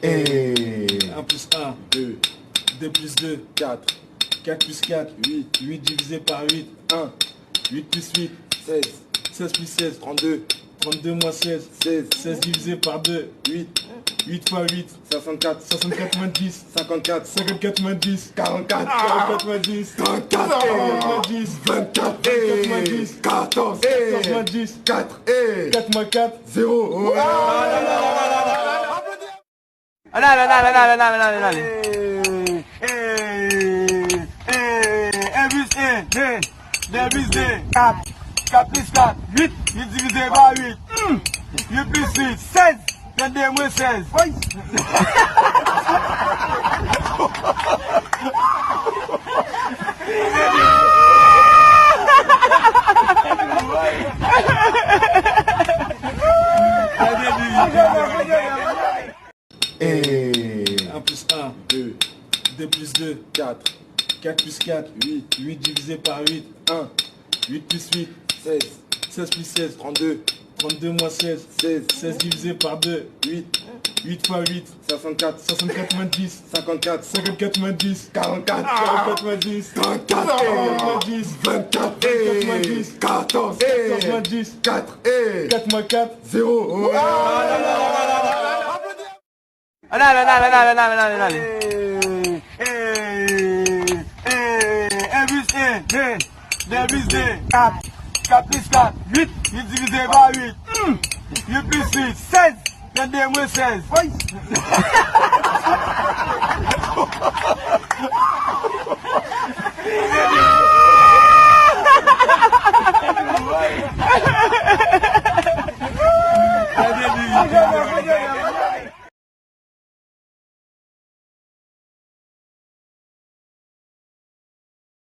1 plus 1, 2, 2 plus 2, 4, 4 plus 4, 8, 8 divisé par 8, 1, 8 plus 8, 16, 16 plus 16, 32, 32 moins 16, 16, 16 divisé par 2, 8, 8 fois 8, 64, 60 90, 54, 50 90, 44, 40 90, 34, 90, 24, 90, 14, 14 10, 4, 4 moins 4, 0. Allez. 1 plus 1, 2, 2 plus 2, 4, 4 plus 4, 8, 8 divisé par 8, 8 plus 8, 16, 22 moins 16. Et 1 plus 1, 2, 2 plus 2, 4, 4 plus 4, 8, 8 divisé par 8, 1, 8 plus 8, 16, 16 plus 16, 32, 32 moins 16, 16, 16 divisé par 2, 8, 8 fois 8, 64, 60 90, 54, 50 90, 44, 40 90, 34, 90, 24, 90, 14, 14 10, 4, 4 moins 4, 0. Allez. 1 plus 1, 2, 2 plus 2, 4, 4 plus 4, 8, 8 divisé par 8, 8 plus 8, 16, 22 moins 16. Oui.